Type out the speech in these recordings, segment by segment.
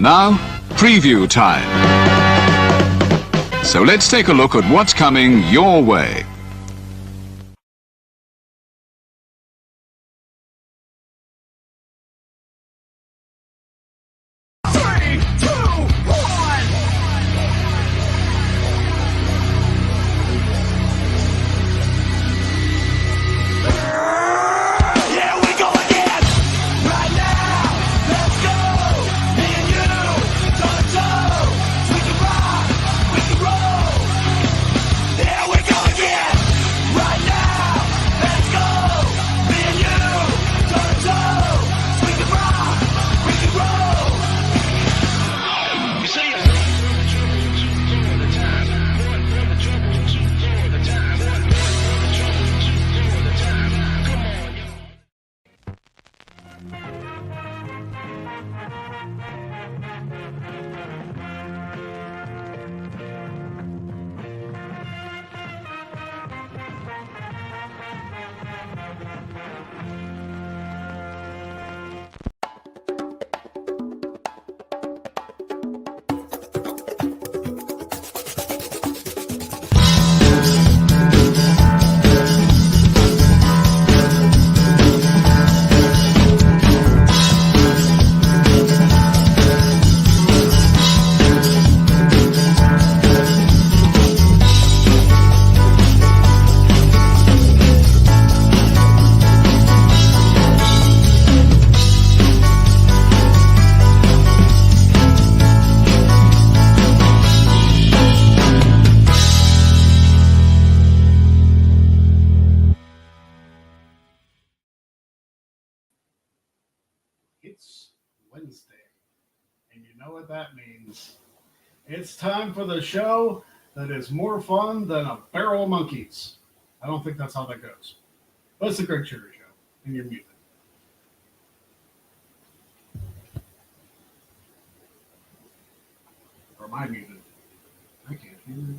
And now, preview time. So let's take a look at what's coming your way. It's Wednesday, and you know what that means. It's time for the show that is more fun than a barrel of monkeys. I don't think that's how that goes. But it's the Greg Cherry Show, and you're muted. Or am I muted? I can't hear you.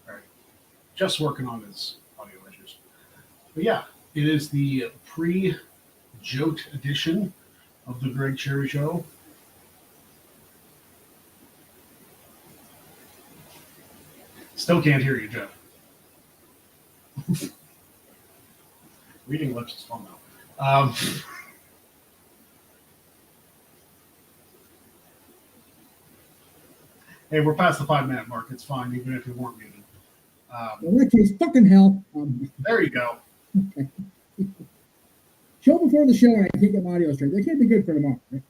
All right. Just working on his audio issues. But yeah, it is the pre-joke edition of the Greg Cherry Show. Still can't hear you, Jeff. Reading lips is fun, though. Hey, we're past the 5-minute mark. It's fine, even if you weren't muted. In that case, fucking hell. There you go. Okay. Show before the show, and I can't get my audio straight. That can't be good for tomorrow, right?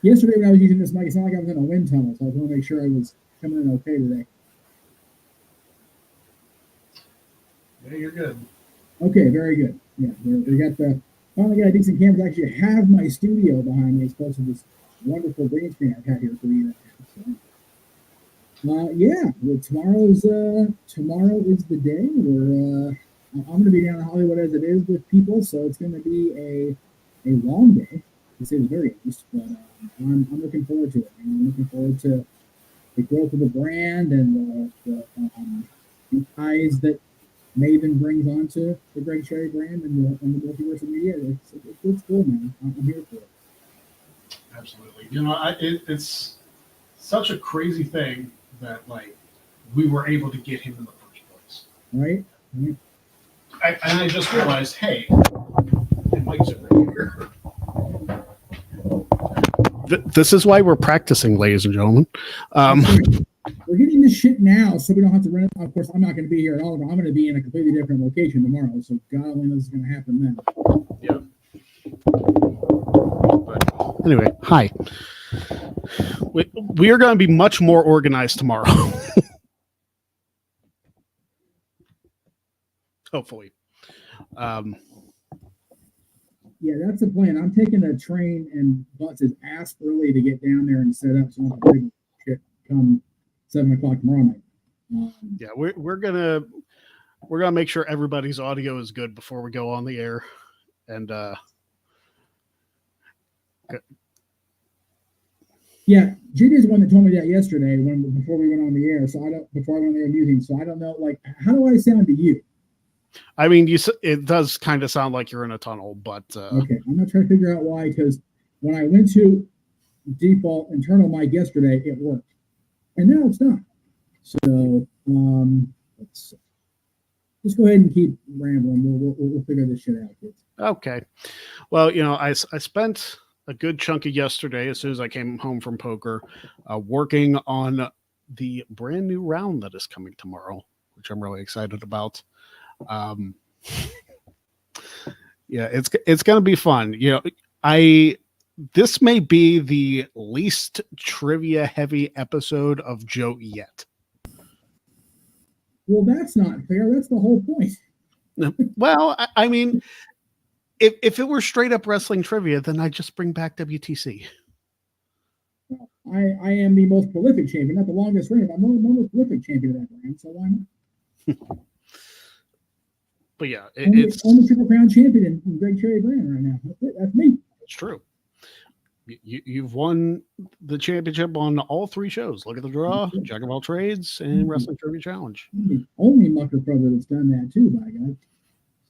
Yesterday when I was using this mic, it sounded like I was in a wind tunnel, so I was going to make sure I was coming in okay today. Yeah, you're good. Okay, very good. Yeah, we got finally got a decent camera to actually have my studio behind me as opposed to this wonderful green screen I've had here for a year and a half. So, yeah, well, tomorrow is the day where I'm going to be down in Hollywood as it is with people, so it's going to be a long day, to say the very least. But I'm looking forward to it. I'm looking forward to the growth of the brand and the ties that Maven brings onto the Greg Cherry brand and the multiverse of media. It's cool, man. I'm here for it. Absolutely. You know, it's such a crazy thing that, like, we were able to get him in the first place. Right? Mm-hmm. I just realized, hey, it might sit right here. This is why we're practicing, ladies and gentlemen. We're getting this shit now, so we don't have to run it. Of course, I'm not going to be here at all. I'm going to be in a completely different location tomorrow, so God only knows what's going to happen then. Yeah. But anyway, hi. We are going to be much more organized tomorrow. Hopefully. Yeah, that's the plan. I'm taking a train and buses ass early to get down there and set up so I don't big shit come 7 o'clock tomorrow night. Yeah, we're gonna make sure everybody's audio is good before we go on the air, and yeah, Judy's the one that told me that yesterday before we went on the air. So before I went on the air using. So I don't know, like, how do I sound to you? I mean, it does kind of sound like you're in a tunnel, but Okay, I'm not trying to figure out why, because when I went to default internal mic yesterday, it worked, and now it's not. So let's just go ahead and keep rambling. We'll figure this shit out, kids. Okay. Well, I spent a good chunk of yesterday, as soon as I came home from poker, working on the brand new round that is coming tomorrow, which I'm really excited about. Yeah, it's going to be fun. This may be the least trivia heavy episode of Joe yet. Well, that's not fair. That's the whole point. Well, I mean, if it were straight up wrestling trivia, then I'd just bring back WTC. I am the most prolific champion, not the longest reign. I'm the most prolific champion of that brand, so why not? But yeah, it's only Triple Crown champion in Greg Cherry brand right now. That's me. It's true. You've won the championship on all 3 shows. Look at the Draw, Jack of All Trades, and Wrestling Trivia Challenge. The only mucker brother that's done that too, by God.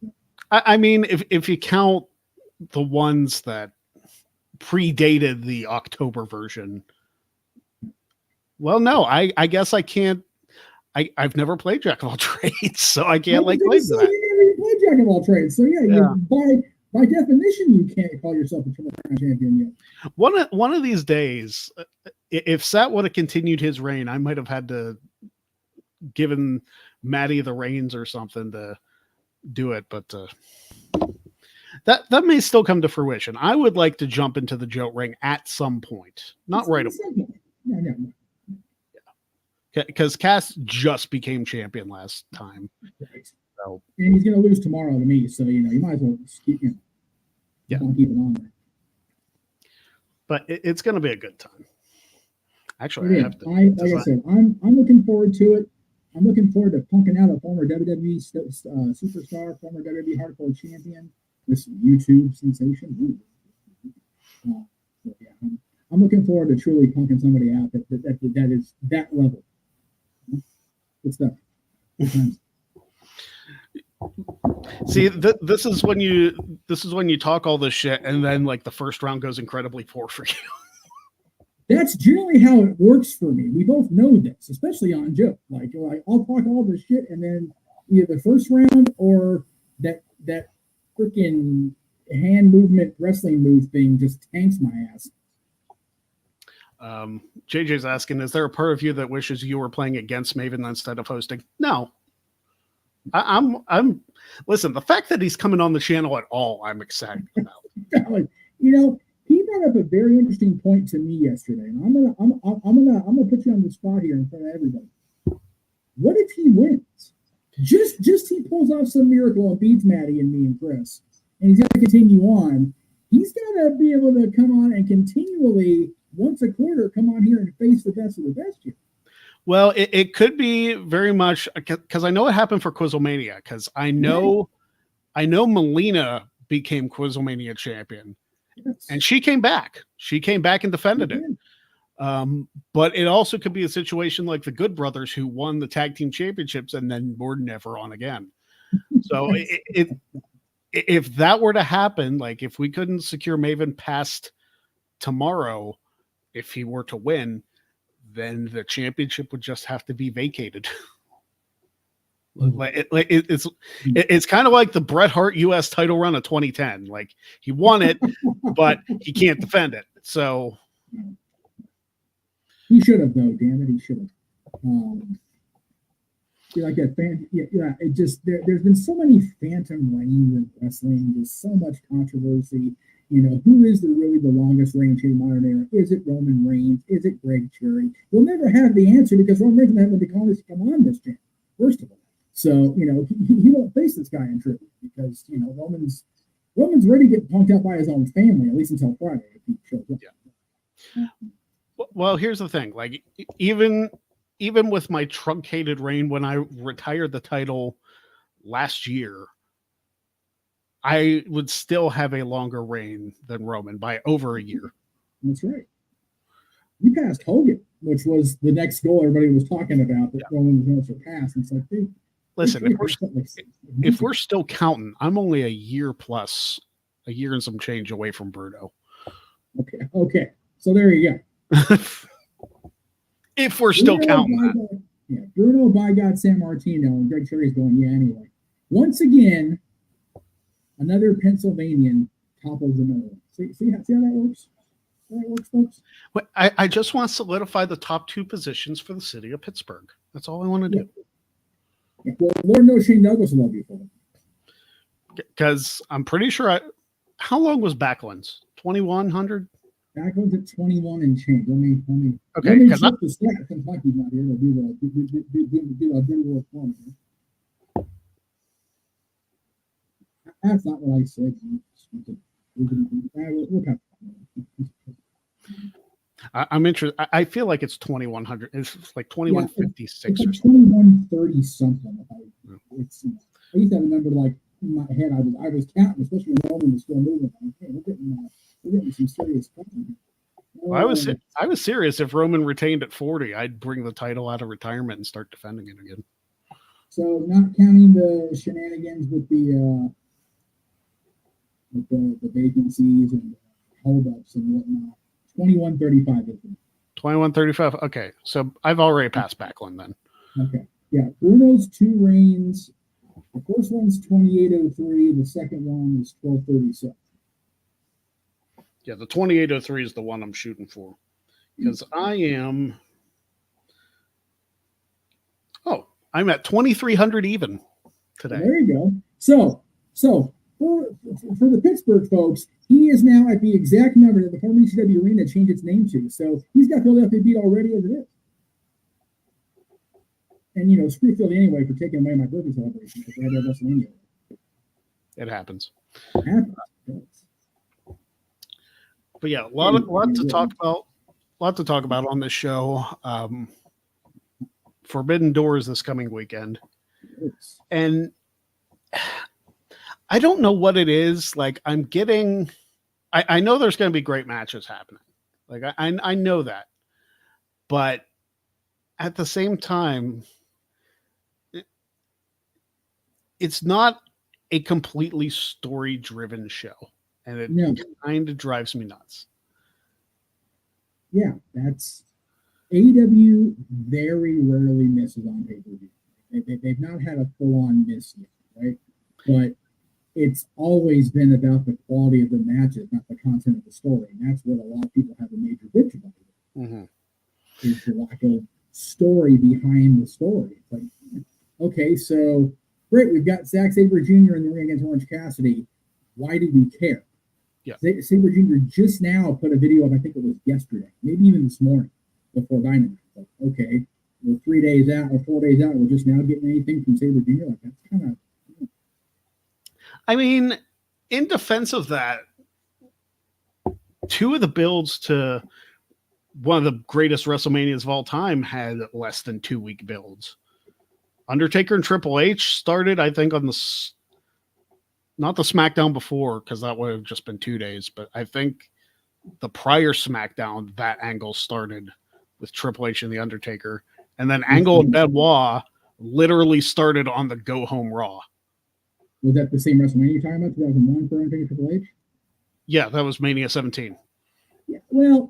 So. I mean, if you count the ones that predated the October version, well, no, I guess I can't. I've never played Jack of All Trades, so I can't claim that. You never even played Jack of All Trades, so yeah. By definition, you can't call yourself a Triple Crown champion yet. One of these days, if Sat would have continued his reign, I might have had to given Maddie the reins or something to do it, but that may still come to fruition. I would like to jump into the Joe ring at some point, not right away. No. Because Cass just became champion last time. Right. So, and he's going to lose tomorrow to me, so you might as well keep keep it on there. But it's going to be a good time. Actually, like I said, I'm looking forward to it. I'm looking forward to punking out a former WWE superstar, former WWE hardcore champion, this YouTube sensation. I'm looking forward to truly punking somebody out that is that level. Good stuff. Good times. See, this is when you talk all this shit, and then like the first round goes incredibly poor for you. That's generally how it works for me. We both know this, especially on Joe. Like I'll talk all this shit, and then either the first round or that freaking hand movement wrestling move thing just tanks my ass. JJ's asking, is there a part of you that wishes you were playing against Maven instead of hosting? No. I'm listen, the fact that he's coming on the channel at all, I'm excited about. He brought up a very interesting point to me yesterday, and I'm gonna put you on the spot here in front of everybody. What if he wins? Just he pulls off some miracle and beats Maddie and me and Chris, and he's got to continue on. He's got to be able to come on and continually, once a quarter, come on here and face the best of the best here. Well, it could be very much because I know it happened for Quizzlemania, because I know Melina became Quizzlemania champion, yes. And she came back. She came back and defended it. But it also could be a situation like the Good Brothers, who won the tag team championships and then were never on again. So if that were to happen, like if we couldn't secure Maven past tomorrow, if he were to win, then the championship would just have to be vacated. It's kind of like the Bret Hart U.S. title run of 2010. Like he won it, but he can't defend it. So he should have, though. Damn it, he should have. Like that fan. Yeah. It just there's been so many phantom reigns in wrestling. There's so much controversy. Who is really the longest reign in modern era? Is it Roman Reigns? Is it Greg Cherry? We'll never have the answer because Roman Reigns hasn't been come on this channel, first of all. So, he won't face this guy in tribute because, Roman's ready to get punked out by his own family, at least until Friday if he shows up. Yeah. Well, here's the thing. Like, even with my truncated reign when I retired the title last year, I would still have a longer reign than Roman by over a year. That's right. You passed Hogan, which was the next goal everybody was talking about that Roman was going to surpass. It's like, dude, Listen, if we're still counting, I'm only a year and some change away from Bruno. Okay. So there you go. If we're still counting that. Yeah, Bruno, by God, San Martino, and Greg Cherry's going, yeah, anyway. Once again, another Pennsylvanian topples another one. See how that works? See how that works, folks? Well, I just want to solidify the top 2 positions for the city of Pittsburgh. That's all I want to do. Yeah, well, Lord knows Shane Douglas will love you for it. Because I'm pretty sure how long was Backlund's? 2,100? Backlund's at 21 and change. Let me check the stats. Since Mikey's not here, to do a bit of for me. That's not what I said. I'm interested. I feel like it's 2,100. It's like 2,156. It's like 2,130 something. I used to have a number like in my head. I was counting, especially when Roman was still moving. Hey, we're getting some serious company. Well, I was serious. If Roman retained at 40, I'd bring the title out of retirement and start defending it again. So, not counting the shenanigans with the vacancies and holdups and whatnot, 2135. 2135. Okay, so I've already passed Backlund then. Okay, yeah. Bruno's 2 reigns. The first one's 2803. The second one is 1236. Yeah, the 2803 is the one I'm shooting for. Because I'm at 2,300 even today. There you go. So for the Pittsburgh folks, he is now at the exact number that the former ECW Arena changed its name to. So he's got Philadelphia beat already as it is. And, screw Philly anyway for taking away my birthday celebration because they had their WrestleMania. It happens. It happens. But yeah, a lot to talk about. A lot to talk about on this show. Forbidden Doors this coming weekend, and I don't know what it is. Like I'm getting, I know there's going to be great matches happening. Like I know that, but at the same time, it's not a completely story-driven show. And it kind of drives me nuts. Yeah, that's AEW very rarely misses on pay-per-view. They've not had a full-on miss yet, right? But it's always been about the quality of the matches, not the content of the story. And that's what a lot of people have a major bitch about it. Mm-hmm. Is the lack of story behind the story. It's like, okay, so great, we've got Zack Sabre Jr. in the ring against Orange Cassidy. Why do we care? Yeah. Sabre Jr. just now put a video up, I think it was yesterday, maybe even this morning before Dynamite. Like, okay, we're 3 days out or 4 days out, we're just now getting anything from Sabre Jr. Like, that's kind of. I mean, in defense of that, 2 of the builds to one of the greatest WrestleManias of all time had less than 2-week builds. Undertaker and Triple H started, I think, on not the SmackDown before, because that would have just been 2 days, but I think the prior SmackDown, that angle started with Triple H and The Undertaker. And then Angle and Benoit literally started on the Go Home Raw. Was that the same WrestleMania you're talking about, 2001 for Undertaker Triple H? Yeah, that was Mania 17. Yeah, well,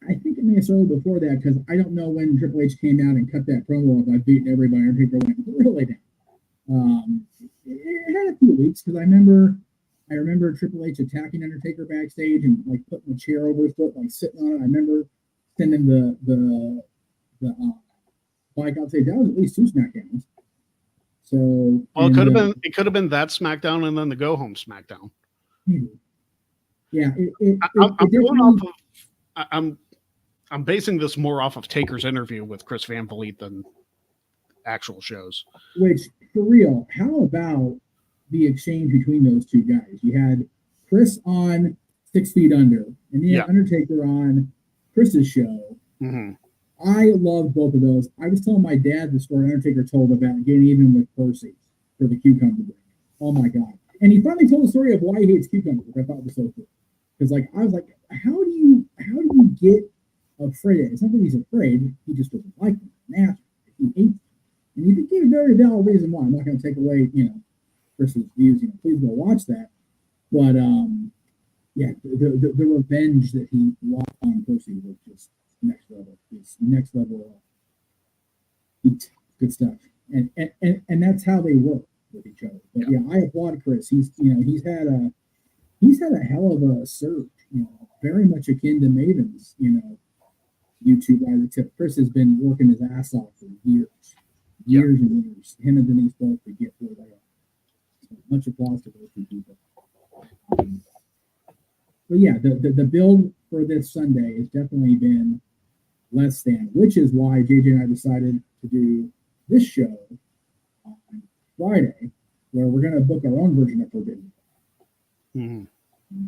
I think it may have started before that, because I don't know when Triple H came out and cut that promo of I've beaten everybody. Undertaker went really down. It had a few weeks, because I remember Triple H attacking Undertaker backstage and like putting a chair over his foot, like sitting on it. I remember sending the bike outside. That was at least 2 SmackDowns. So it could have been that SmackDown and then the Go Home SmackDown. Yeah, I'm basing this more off of Taker's interview with Chris Van Vliet than actual shows. Which, for real, how about the exchange between those 2 guys? You had Chris on 6 Feet Under, and you had Undertaker on Chris's show. Mm-hmm. I love both of those. I was telling my dad the story Undertaker told about getting even with Percy for the cucumber break. Oh my God. And he finally told the story of why he hates cucumbers, which I thought was so cool. Because I was like, how do you get afraid of it? It's not that he's afraid, he just doesn't like them. He hates them. And you can get a very valid reason why. I'm not going to take away, Chris's views. Please go watch that. But yeah, the revenge that he lost on Percy was just next level. It's next level good stuff. And that's how they work with each other. But yeah, I applaud Chris. He's had a hell of a surge. Very much akin to Maven's. YouTube by the tip. Chris has been working his ass off for years and years. Him and Denise both to get where they are. So much applause to those two people. But yeah, the build for this Sunday has definitely been less than, which is why JJ and I decided to do this show on Friday, where we're going to book our own version of Forbidden. Mm-hmm.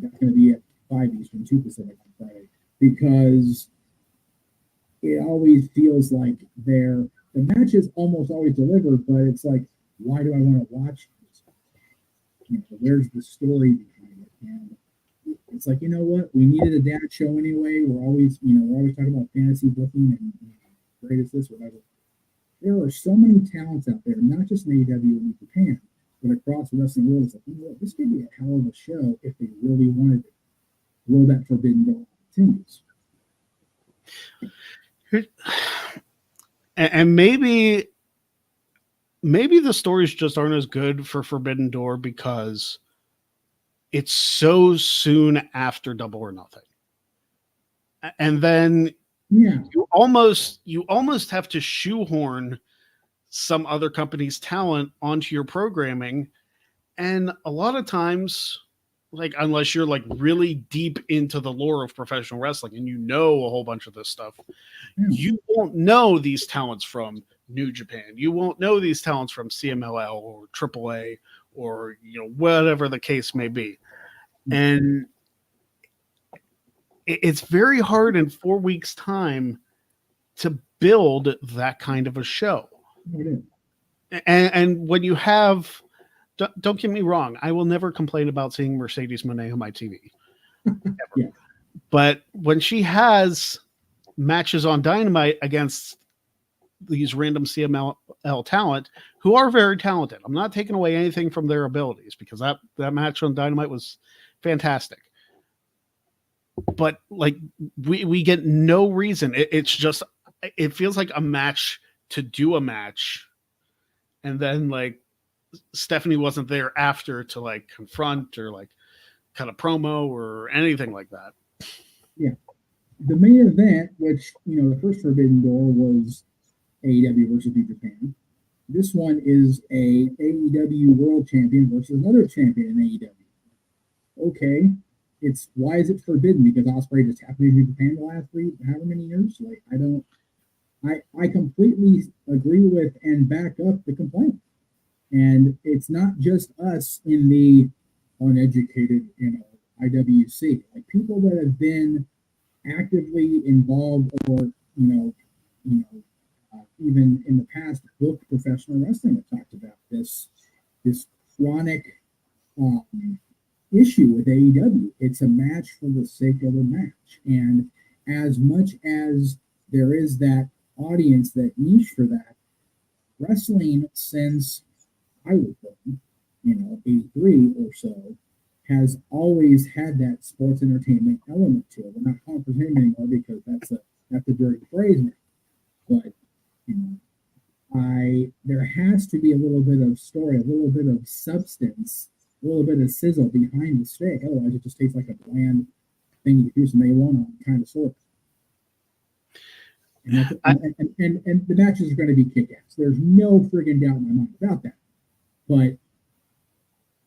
That's going to be at 5 Eastern, 2 Pacific on Friday, because it always feels like the matches almost always delivered, but it's like, why do I want to watch this? Where's the story behind it? And it's like, you know what? We needed a dad show anyway. We're always talking about fantasy booking and greatest this, whatever. There are so many talents out there, not just in AEW and in Japan, but across the wrestling world. It's like, you know what? This could be a hell of a show if they really wanted to roll that Forbidden Door opportunities. And maybe the stories just aren't as good for Forbidden Door because it's so soon after Double or Nothing. And then you almost have to shoehorn some other company's talent onto your programming. And a lot of times, like, unless you're like really deep into the lore of professional wrestling and a whole bunch of this stuff, you won't know these talents from New Japan. You won't know these talents from CMLL or AAA or whatever the case may be. And it's very hard in 4 weeks' time to build that kind of a show. And when you have, don't get me wrong, I will never complain about seeing Mercedes Moné on my TV. Yeah. But when she has matches on Dynamite against these random CMLL talent who are very talented, I'm not taking away anything from their abilities, because that match on Dynamite was fantastic. But like we get no reason. It's just, it feels like a match to do a match, and then like Stephanie wasn't there after to like confront or like cut a promo or anything like that. Yeah. The main event, which, the first Forbidden Door was AEW versus New Japan. This one is a AEW World Champion versus another champion in AEW. Okay. Why is it forbidden? Because Ospreay just happened in New Japan the last however many years? Like, I completely agree with and back up the complaint. And it's not just us in the uneducated, IWC. Like, people that have been actively involved or, even in the past, booked professional wrestling have talked about this chronic issue with AEW. It's a match for the sake of a match. And as much as there is that audience, that niche for that, wrestling since, I would think, 83 or so, has always had that sports entertainment element to it. We're not calling it anymore because that's a dirty phrase now. But there has to be a little bit of story, a little bit of substance, a little bit of sizzle behind the steak. Otherwise, it just tastes like a bland thing you do some A1 on, kind of sort. And the matches are going to be kick-ass. There's no friggin' doubt in my mind about that. But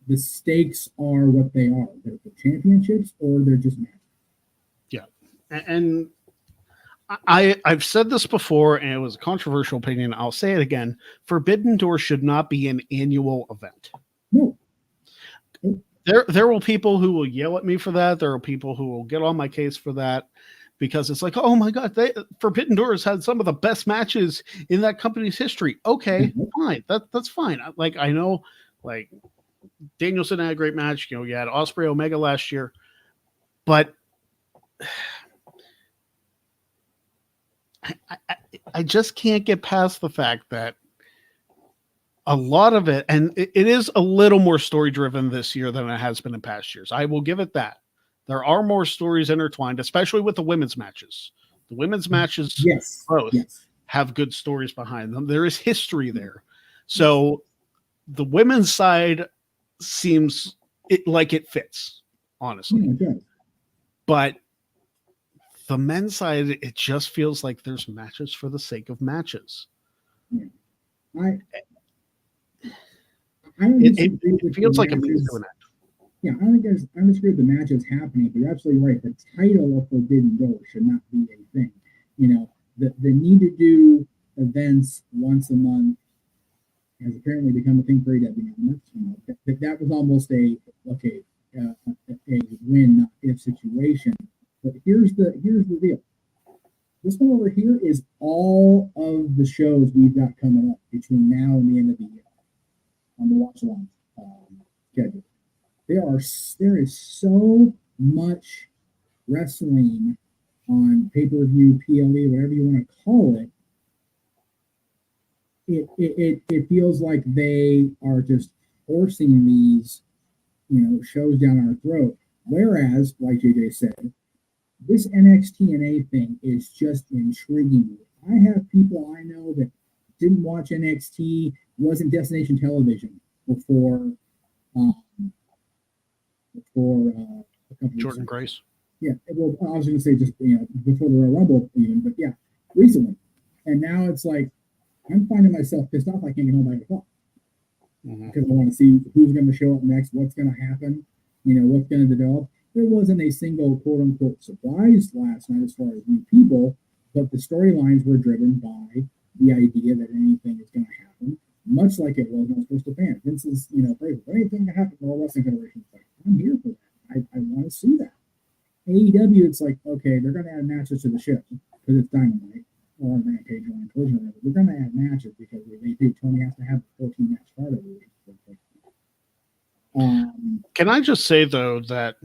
the stakes are what they are. They're the championships, or they're just matches. Yeah. And I've said this before, and it was a controversial opinion. I'll say it again. Forbidden Door should not be an annual event. No. There will people who will yell at me for that. There are people who will get on my case for that, because it's like, oh my God, Forbidden Door has had some of the best matches in that company's history. Okay, fine. That's fine. Like, I know, like, Danielson had a great match. You had Ospreay Omega last year, but I just can't get past the fact that a lot of it, and it is a little more story driven this year than it has been in past years. I will give it that. There are more stories intertwined, especially with the women's matches. The women's matches Yes. both Yes. have good stories behind them. There is history there. So the women's side seems like it fits, honestly. Yeah, it does. But the men's side, it just feels like there's matches for the sake of matches. Yeah. I don't disagree It with feels the like a means matches. to an end. Yeah, I don't think I don't disagree with the matches happening, but you're absolutely right. The title of Forbidden Door should not be a thing. You know, the need to do events once a month has apparently become a thing for AEW now. And that's, you know, that was almost a win not if situation. But here's the deal. This one over here is all of the shows we've got coming up between now and the end of the year on the watch along schedule. There is so much wrestling on pay-per-view, PLE, whatever you want to call it. It feels like they are just forcing these, you know, shows down our throat. Whereas, like JJ said, this NXT and A thing is just intriguing me. I have people I know that didn't watch NXT, wasn't destination television before a couple Jordan weeks Grace. Yeah, well, I was going to say just, you know, before the Royal Rumble even, but yeah, recently. And now it's like I'm finding myself pissed off. I can't get home by 8:00 because I want to see who's going to show up next, what's going to happen, you know, what's going to develop. There wasn't a single quote unquote surprise last night as far as new people, but the storylines were driven by the idea that anything is going to happen, much like it was when I was first a fan. Vince is, you know, if anything can happen for a Wrestling Federation, like, I'm here for that. I want to see that. AEW, it's like, okay, they're going to add matches to the show because it's Dynamite or on Rampage or on Collision or whatever. They're going to add matches because they do. Tony has to have a 14-match card every week. Can I just say, though, that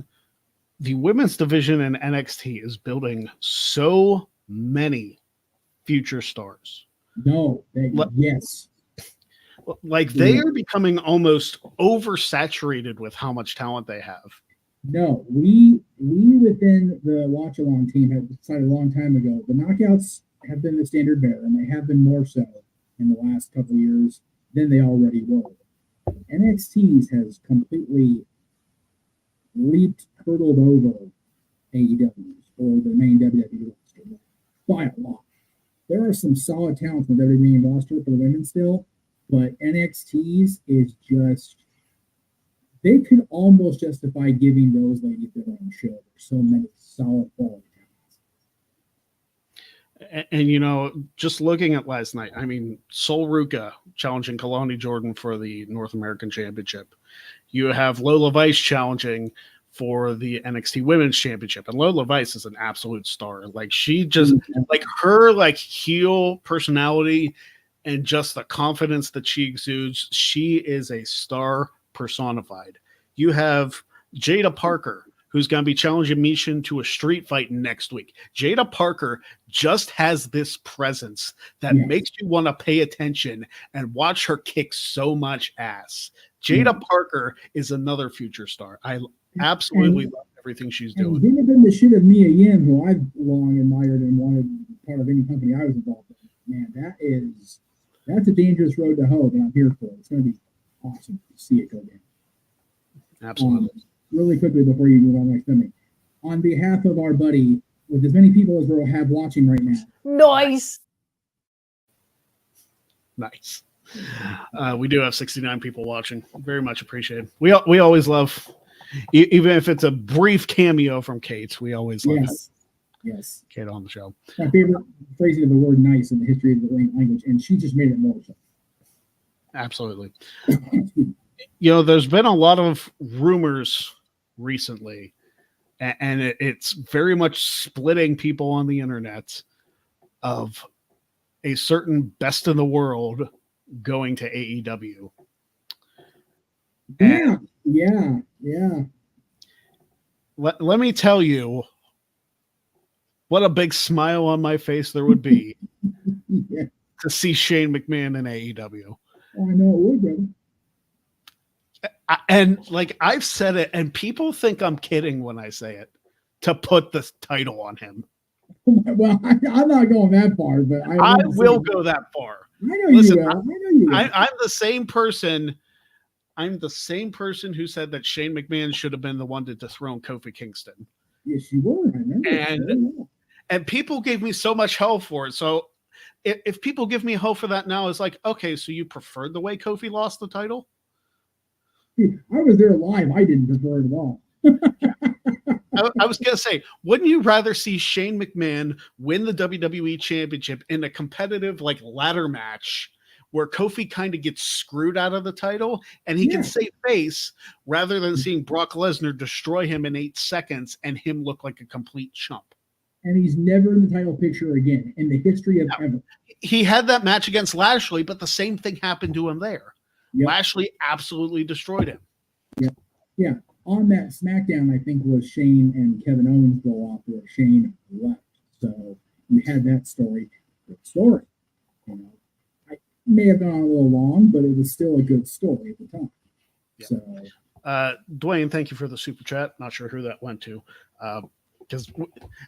the women's division in NXT is building so many future stars. No, yes. Like they are becoming almost oversaturated with how much talent they have. No, we within the watch along team have decided a long time ago the knockouts have been the standard bearer, and they have been more so in the last couple of years than they already were. NXT's has completely hurdled over AEW's or the main WWE roster by a lot. There are some solid talents on the WWE roster for the women still, but NXT's is just, they could almost justify giving those ladies their own show. There's so many solid quality talents. And you know, just looking at last night, I mean, Sol Ruka challenging Kalani Jordan for the North American Championship. You have Lola Vice challenging for the NXT Women's Championship, and Lola Vice is an absolute star. Like she just, like her like heel personality and just the confidence that she exudes, she is a star personified. You have Jada Parker, who's going to be challenging Mishin to a street fight next week. Jada Parker just has this presence that makes you want to pay attention and watch her kick so much ass. Jada Parker is another future star. I absolutely love everything she's doing. Didn't have been the shit of Mia Yim, who I've long admired and wanted part of any company I was involved in. Man, that's a dangerous road to hoe, but I'm here for it. It's going to be awesome to see it go down. Absolutely. Really quickly before you move on to the next thing, on behalf of our buddy, with as many people as we'll have watching right now. Nice. We do have 69 people watching. Very much appreciated. We always love, even if it's a brief cameo from Kate, we always love Yes. Kate on the show. My favorite phrasing of the word nice in the history of the language, and she just made it more so. Absolutely. You know, there's been a lot of rumors recently, and it's very much splitting people on the internet of a certain best in the world going to AEW. Yeah. Let me tell you what a big smile on my face there would be to see Shane McMahon in AEW. Oh, I know it would, brother. And like I've said it, and people think I'm kidding when I say it, to put the title on him. Well, I'm not going that far, but I will go that far. I know you will. I know you will. I'm the same person. I'm the same person who said that Shane McMahon should have been the one to dethrone Kofi Kingston. Yes, you were. I remember. And people gave me so much hell for it. So if people give me hell for that now, it's like, okay, so you preferred the way Kofi lost the title? I was there live. I didn't prefer it at all. I was going to say, wouldn't you rather see Shane McMahon win the WWE Championship in a competitive like ladder match where Kofi kind of gets screwed out of the title and he can save face rather than seeing Brock Lesnar destroy him in 8 seconds and him look like a complete chump? And he's never in the title picture again in the history of ever. He had that match against Lashley, but the same thing happened to him there. Yep. Lashley absolutely destroyed him. Yeah. Yeah. On that SmackDown, I think was Shane and Kevin Owens go off where Shane left. So you had that story. Good story. You know, I may have gone a little long, but it was still a good story at the time. Yeah. So Dwayne, thank you for the super chat. Not sure who that went to. Because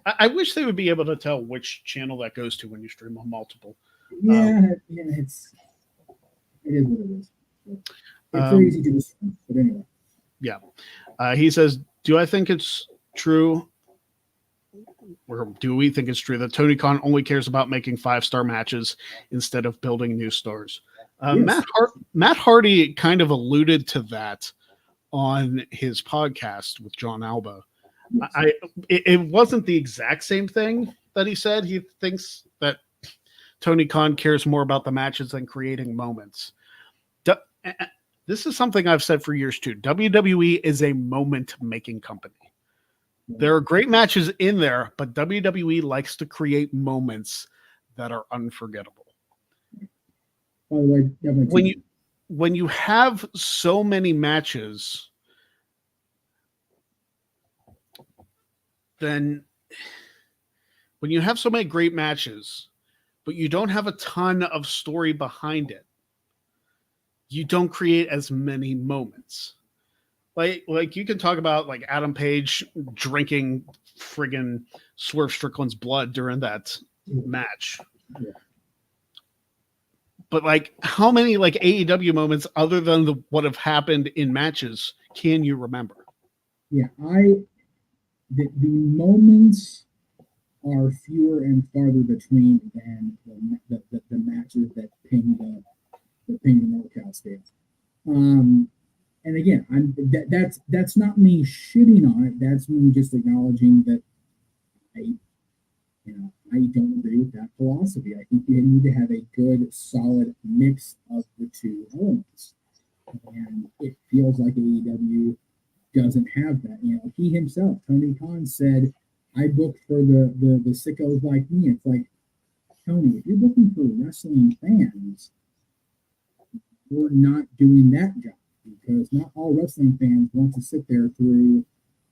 I wish they would be able to tell which channel that goes to when you stream on multiple. It is what it is. It's very easy to discern, but anyway. Yeah. He says, do I think it's true, or do we think it's true that Tony Khan only cares about making 5-star matches instead of building new stars? Yes. Matt Hardy kind of alluded to that on his podcast with John Alba. Yes. It wasn't the exact same thing that he said. He thinks that Tony Khan cares more about the matches than creating moments. This is something I've said for years too. WWE is a moment-making company. There are great matches in there, but WWE likes to create moments that are unforgettable. By the way, when you have so many matches, then when you have so many great matches, but you don't have a ton of story behind it, you don't create as many moments. Like you can talk about like Adam Page drinking friggin' Swerve Strickland's blood during that match. Yeah. But like how many like AEW moments other than what have happened in matches can you remember? Yeah, the moments are fewer and farther between than the matches that ping the NorCal scale. And again, that's not me shitting on it. That's me just acknowledging that I don't agree with that philosophy. I think you need to have a good, solid mix of the two elements. And it feels like AEW doesn't have that. You know, he himself, Tony Khan, said, I book for the sickos like me. It's like, Tony, if you're booking for wrestling fans, we're not doing that job, because not all wrestling fans want to sit there through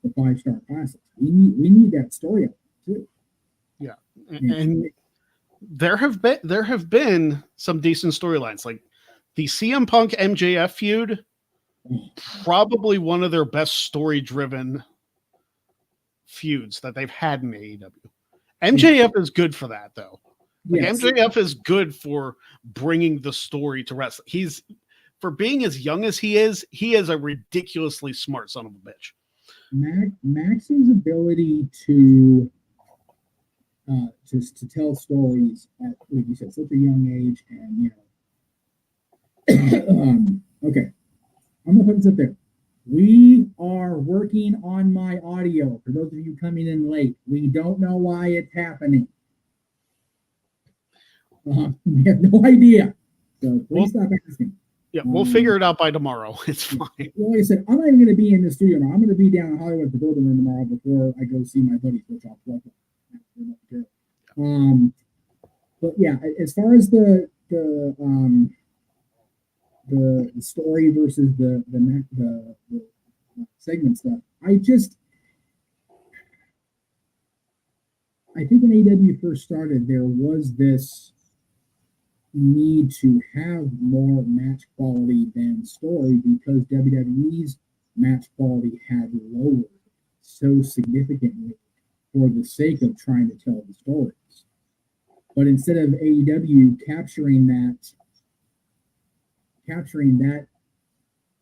the 5-star classics. We need that story up too. Yeah, and there have been some decent storylines, like the CM Punk MJF feud. Probably one of their best story-driven feuds that they've had in AEW. MJF is good for that, though. Like, yes. MJF is good for bringing the story to wrestling. He's, for being as young as he is a ridiculously smart son of a bitch. Max's ability to tell stories at, like you said, such a young age, and okay, I'm gonna put this up there. We are working on my audio. For those of you coming in late, we don't know why it's happening. We have no idea. So please stop asking. Yeah, we'll figure it out by tomorrow. It's fine. Well, like I said, I'm not even going to be in the studio now. I'm going to be down in Hollywood at the building room tomorrow before I go see my buddies, which I'll plug in. But yeah, as far as the story versus the segment stuff, I think when AEW first started, there was this need to have more match quality than story because WWE's match quality had lowered so significantly for the sake of trying to tell the stories. But instead of AEW capturing that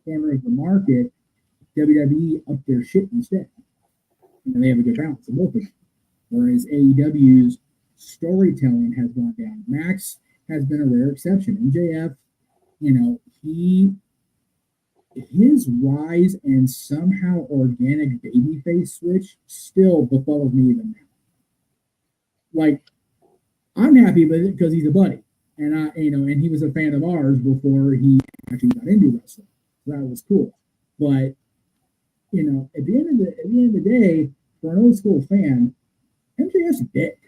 corner of the market, WWE upped their shit instead. And they have a good balance of both of them. Whereas AEW's storytelling has gone down. Max has been a rare exception. MJF, his rise and somehow organic babyface switch still befuddles me even now. Like, I'm happy with it because he's a buddy, and and he was a fan of ours before he actually got into wrestling. So that was cool. But at the end of the day, for an old school fan, MJF's big.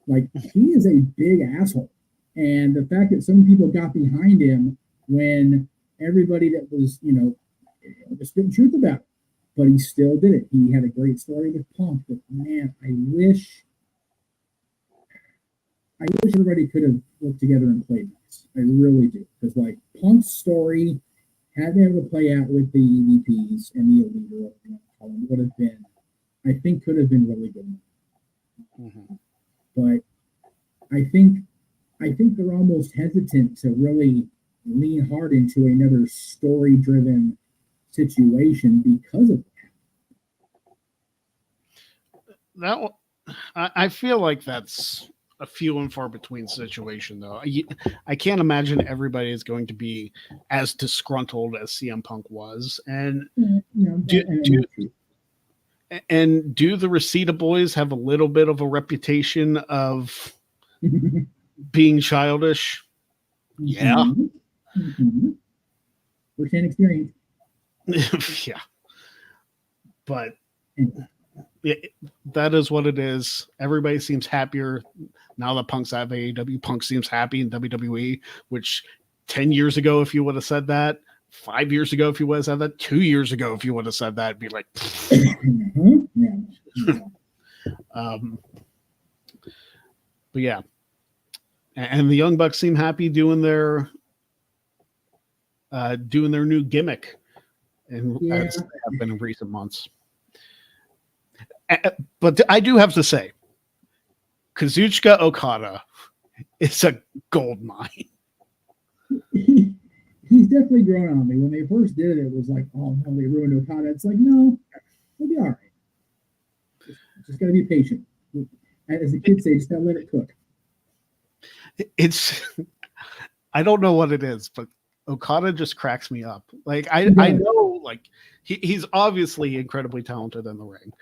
Like, he is a big asshole. And the fact that some people got behind him when everybody that was, was spitting truth about it, but he still did it. He had a great story with Punk, but man, I wish everybody could have worked together and played this. I really do. Because, like, Punk's story had been able to play out with the EVPs and the Elite, or whatever you want to call them, would have been, I think, could have been really good. Mm-hmm. But I think they're almost hesitant to really lean hard into another story-driven situation because of that. I feel like that's a few and far between situation, though. I can't imagine everybody is going to be as disgruntled as CM Punk was. And do the Reseda boys have a little bit of a reputation of being childish? Yeah. Mm-hmm. First-hand experience. Yeah. But that is what it is. Everybody seems happier now that Punk's at AEW. Punk seems happy in WWE, which 10 years ago, if you would have said that, 5 years ago, if you would have said that, 2 years ago, if you would have said that, it'd be like, but yeah. And the Young Bucks seem happy doing their new gimmick, and as they have been in recent months. But I do have to say, Kazuchika Okada is a gold mine. He's definitely grown on me. When they first did it, it was like, oh no, they ruined Okada. It's like, no, he'll be all right. Just gotta be patient. As the kids say, just gotta let it cook. I don't know what it is, but Okada just cracks me up. Like, I know, like, he's obviously incredibly talented in the ring,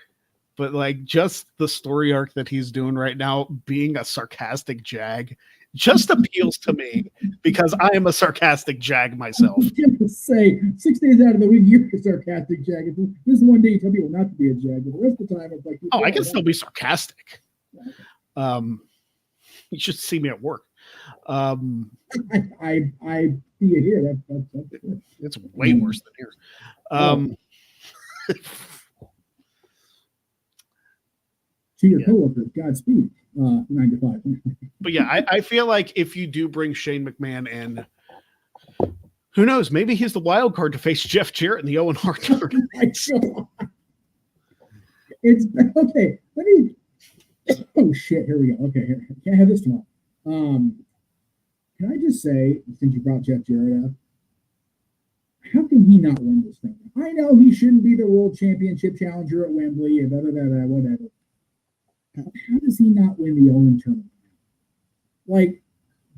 but like, just the story arc that he's doing right now, being a sarcastic jag, just appeals to me because I am a sarcastic jag myself. I was gonna say 6 days out of the week you're a sarcastic jag. This is one day you tell people not to be a jag, but the rest of the time it's like, oh, I can still be sarcastic. You should see me at work. I see it here. That's it's way worse than here. To your coworkers, Godspeed. 9 to 5. But yeah, I feel like if you do bring Shane McMahon in, who knows? Maybe he's the wild card to face Jeff Jarrett in the Owen Hart tournament. It's okay. Let me. Oh shit! Here we go. Okay, here. Can't have this tomorrow. Can I just say, since you brought Jeff Jarrett up, how can he not win this thing? I know he shouldn't be the world championship challenger at Wembley and whatever. How does he not win the Owen tournament? Like,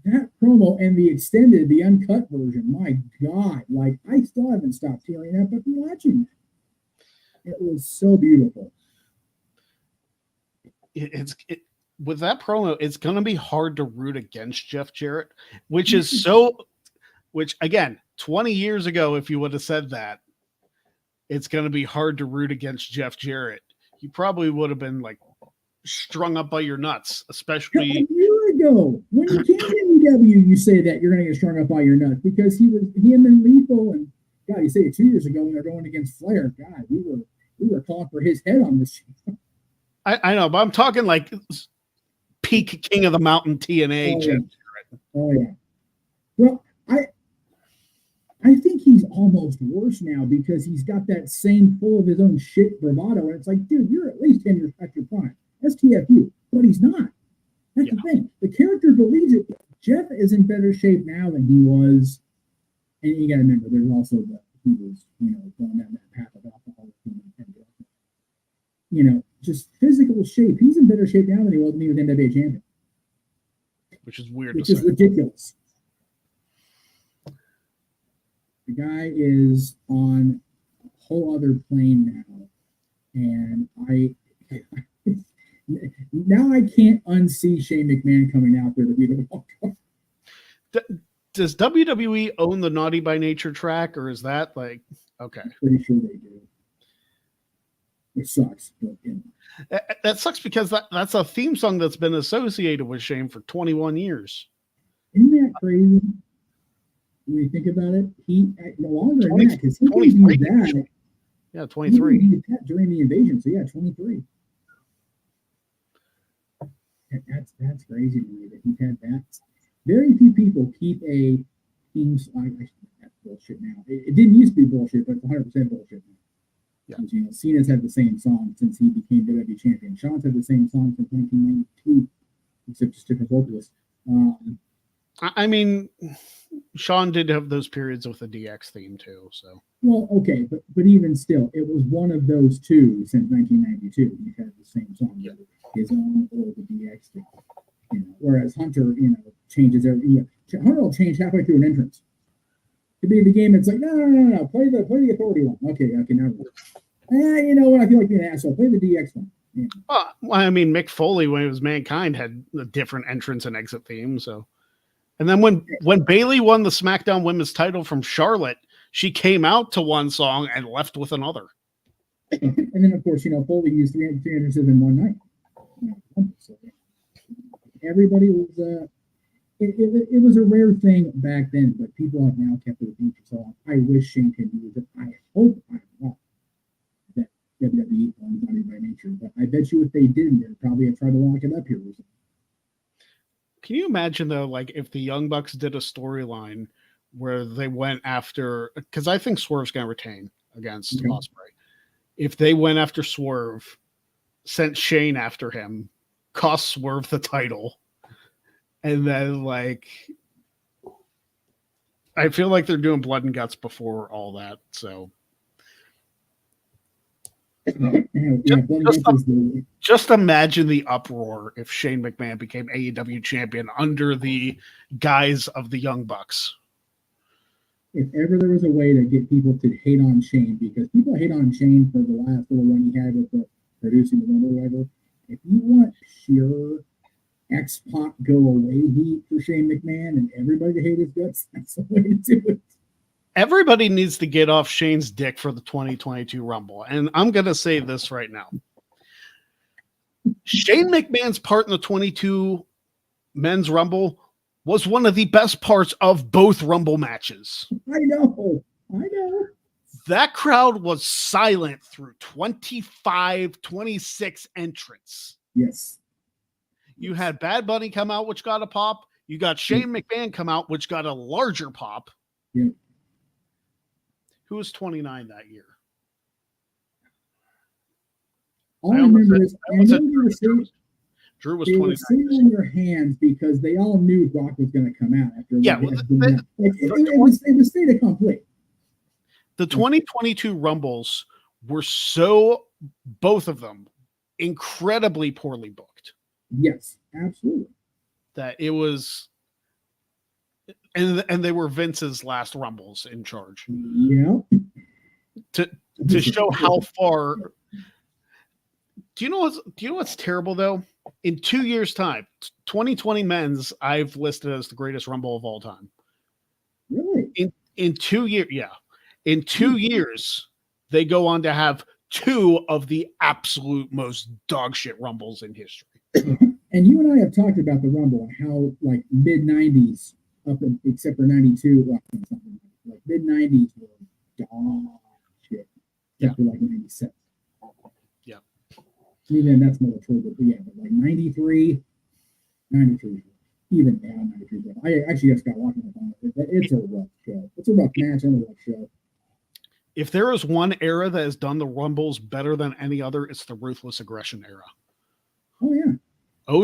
that promo and the extended, the uncut version, my God, like, I still haven't stopped tearing up after watching it. It was so beautiful. With that promo, it's going to be hard to root against Jeff Jarrett, which again, 20 years ago, if you would have said that, it's going to be hard to root against Jeff Jarrett. You probably would have been like strung up by your nuts, especially a year ago. When you came to AEW, you say that you're going to get strung up by your nuts because he and then Lethal, and God, you say it 2 years ago when they're going against Flair. God, we were calling for his head on this show. I know, but I'm talking like peak King of the Mountain TNA. Oh, yeah. Well, I think he's almost worse now because he's got that same full of his own shit bravado, and it's like, dude, you're at least 10 years at your prime. STFU, but he's not. That's the thing. The character believes it. Jeff is in better shape now than he was, and you got to remember, there's also that he was, going down that path of alcoholism and just physical shape. He's in better shape now than he was when he was NWA champion, which is weird. Which is ridiculous. The guy is on a whole other plane now, and now I can't unsee Shane McMahon coming out there to be the walk-off. Does WWE own the Naughty by Nature track, or is that like okay? I'm pretty sure they do. It sucks, but that sucks because that's a theme song that's been associated with Shane for 21 years. Isn't that crazy? When you think about it, he no longer than that because he debuted that. Yeah, 23. He that during the invasion, so yeah, 23. That's crazy to me that he had that. Very few people keep a theme song. That's bullshit now. It didn't used to be bullshit, but it's 100% bullshit now. Yeah. Cena's had the same song since he became WWE champion. Shawn's had the same song since 1992, except just different vocalists. I mean, Shawn did have those periods with the DX theme too. So well, okay, but even still, it was one of those two since 1992. He had the same song, his own or the DX theme. Whereas Hunter, changes every. Hunter will change halfway through an entrance. To be the game, it's like no. Play the authority one. Okay, now. You know what? I feel like being an asshole. Play the DX one. Yeah. Well, I mean, Mick Foley when it was Mankind had a different entrance and exit theme. So. And then when Bayley won the SmackDown Women's title from Charlotte, she came out to one song and left with another. And then, of course, Foley used 3 entrances in one night. So everybody was, it was a rare thing back then, but people have now kept it with each. So I wish Shane could use it. I hope I'm wrong that WWE owns Naughty by Nature, but I bet you if they didn't, they'd probably have tried to lock it up here or something. Can you imagine though, like if the Young Bucks did a storyline where they went after, because I think Swerve's going to retain against Ospreay. If they went after Swerve, sent Shane after him, cost Swerve the title, and then I feel like they're doing blood and guts before all that. So just imagine the uproar if Shane McMahon became AEW champion under the guise of the Young Bucks. If ever there was a way to get people to hate on Shane, because people hate on Shane for the last little run he had with the producing the number or whatever, if you want pure X-Pac go away heat for Shane McMahon and everybody to hate his guts, that's the way to do it. Everybody needs to get off Shane's dick for the 2022 Rumble. And I'm going to say this right now. Shane McMahon's part in the 22 Men's Rumble was one of the best parts of both Rumble matches. I know. That crowd was silent through 25, 26 entrants. Yes. You had Bad Bunny come out, which got a pop. You got Shane McMahon come out, which got a larger pop. Yeah. Who was 29 that year? All I remember is Drew was 29. They were sitting on their hands because they all knew Brock was going to come out after. Yeah, it was state of complete. The 2022 Rumbles were both of them, incredibly poorly booked. Yes, absolutely. That it was. And they were Vince's last Rumbles in charge. Yeah. To show how far. Do you know what's terrible though? In 2 years' time, 2020 Men's, I've listed as the greatest Rumble of all time. Really? In 2 years, yeah. In 2 years, they go on to have two of the absolute most dog shit Rumbles in history. And you and I have talked about the Rumble and how mid 90s. Except for 92, like mid 90s were dog shit. Except for 97. Yeah. Even that's more true, but 93. even now, I'm not sure. I actually just got watching it. It's a rough show. It's a rough match and a rough show. If there is one era that has done the Rumbles better than any other, it's the Ruthless Aggression era. Oh, yeah.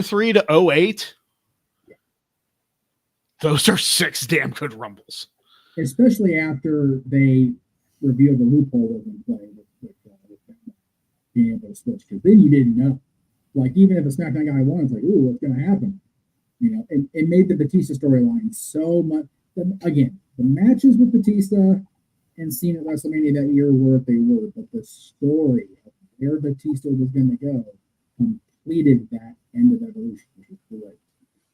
03 to 08. Yeah. Those are 6 damn good Rumbles. Especially after they revealed the loophole was in play with being able to switch. Because then you didn't know. Like, even if a SmackDown guy won, it's like, ooh, what's going to happen? You know, and it made the Batista storyline so much. Again, the matches with Batista and Cena at WrestleMania that year were what they were, but the story of where Batista was going to go completed that end of Evolution, which is great.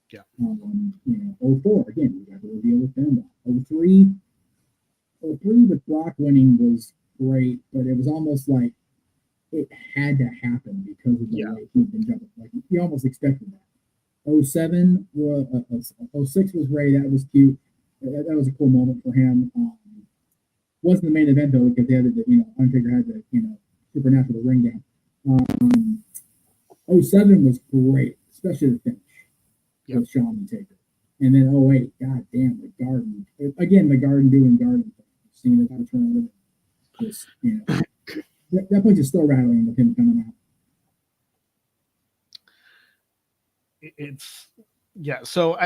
Yeah. You know, 04, again, we got to reveal with them. 03 with Brock winning was great, but it was almost like it had to happen because of the way he'd been jumping. Like, you almost expected that. 07 was 06 was Ray. That was cute. That was a cool moment for him. Wasn't the main event though, because they had to, you know, Undertaker had to, you know, supernatural the ring down. 07 was great, especially the finish with Shawn and Taker. And then 08, god damn, the Garden. Again, the Garden doing Garden thing. Seeing it return, just, you know, that place is still rattling with him coming out. It's so